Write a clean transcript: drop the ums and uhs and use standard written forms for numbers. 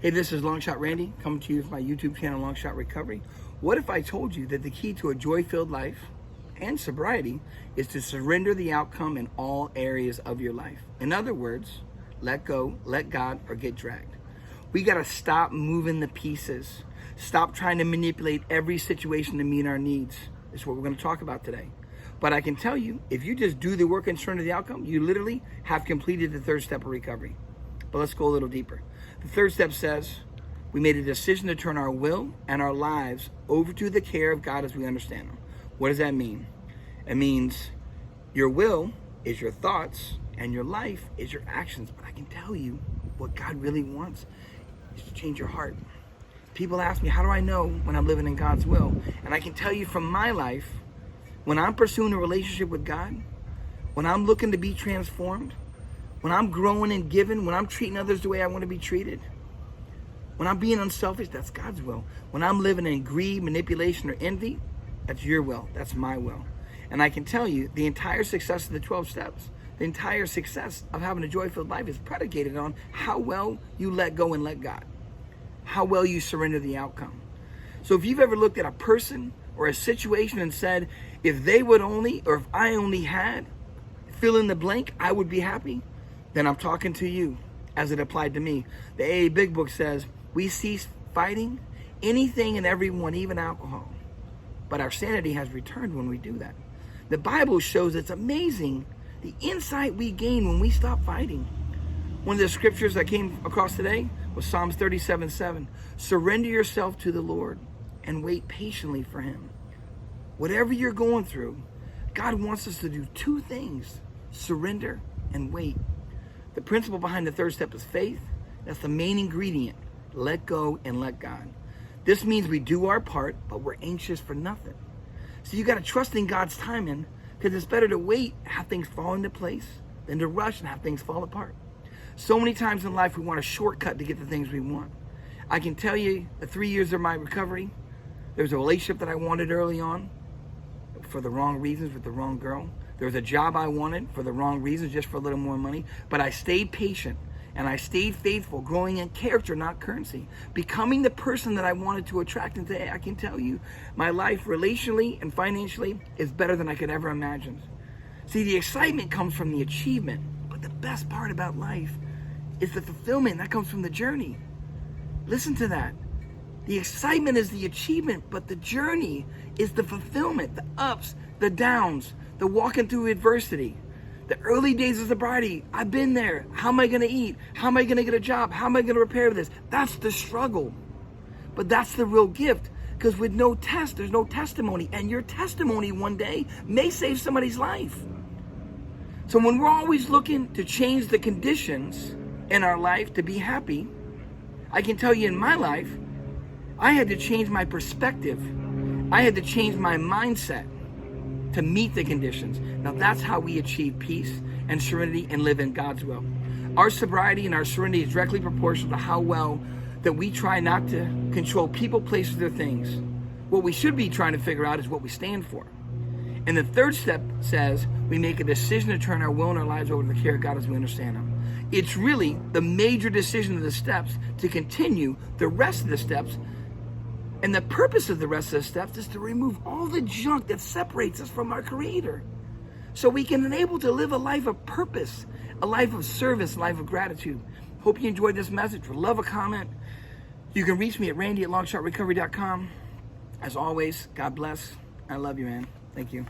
Hey, this is Longshot Randy coming to you from my YouTube channel, Longshot Recovery. What if I told you that the key to a joy-filled life and sobriety is to surrender the outcome in all areas of your life? In other words, let go, let God, or get dragged. We got to stop moving the pieces. Stop trying to manipulate every situation to meet our needs. That's what we're going to talk about today. But I can tell you, if you just do the work and surrender the outcome, you literally have completed the third step of recovery. But let's go a little deeper. The third step says we made a decision to turn our will and our lives over to the care of God as we understand them. What does that mean? It means your will is your thoughts and your life is your actions. But I can tell you what God really wants is to change your heart. People ask me, how do I know when I'm living in God's will? And I can tell you from my life, when I'm pursuing a relationship with God, when I'm looking to be transformed, when I'm growing and giving, when I'm treating others the way I want to be treated, when I'm being unselfish, that's God's will. When I'm living in greed, manipulation, or envy, that's your will. That's my will. And I can tell you, the entire success of the 12 steps, the entire success of having a joy-filled life is predicated on how well you let go and let God, how well you surrender the outcome. So if you've ever looked at a person or a situation and said, if they would only, or if I only had, fill in the blank, I would be happy, then I'm talking to you as it applied to me. The AA Big Book says, we cease fighting anything and everyone, even alcohol. But our sanity has returned when we do that. The Bible shows it's amazing the insight we gain when we stop fighting. One of the scriptures I came across today was Psalms 37:7. Surrender yourself to the Lord and wait patiently for Him. Whatever you're going through, God wants us to do two things: surrender and wait. The principle behind the third step is faith. That's the main ingredient. Let go and let God. This means we do our part, but we're anxious for nothing. So you got to trust in God's timing, because it's better to wait and have things fall into place than to rush and have things fall apart. So many times in life we want a shortcut to get the things we want. I can tell you the 3 years of my recovery, there was a relationship that I wanted early on for the wrong reasons with the wrong girl. There was a job I wanted for the wrong reasons, just for a little more money. But I stayed patient and I stayed faithful, growing in character, not currency, becoming the person that I wanted to attract. And today I can tell you my life relationally and financially is better than I could ever imagine. See, the excitement comes from the achievement, but the best part about life is the fulfillment that comes from the journey. Listen to that. The excitement is the achievement, but the journey is the fulfillment, the ups, the downs, the walking through adversity. The early days of sobriety, I've been there. How am I going to eat? How am I going to get a job? How am I going to repair this? That's the struggle. But that's the real gift, because with no test, there's no testimony. And your testimony one day may save somebody's life. So when we're always looking to change the conditions in our life to be happy, I can tell you in my life, I had to change my perspective. I had to change my mindset to meet the conditions. Now that's how we achieve peace and serenity and live in God's will. Our sobriety and our serenity is directly proportional to how well that we try not to control people, places, or things. What we should be trying to figure out is what we stand for. And the third step says we make a decision to turn our will and our lives over to the care of God as we understand Him. It's really the major decision of the steps to continue the rest of the steps. And the purpose of the rest of the steps is to remove all the junk that separates us from our Creator, so we can enable to live a life of purpose, a life of service, a life of gratitude. Hope you enjoyed this message. Would love a comment. You can reach me at randy@longshotrecovery.com. As always, God bless. I love you, man. Thank you.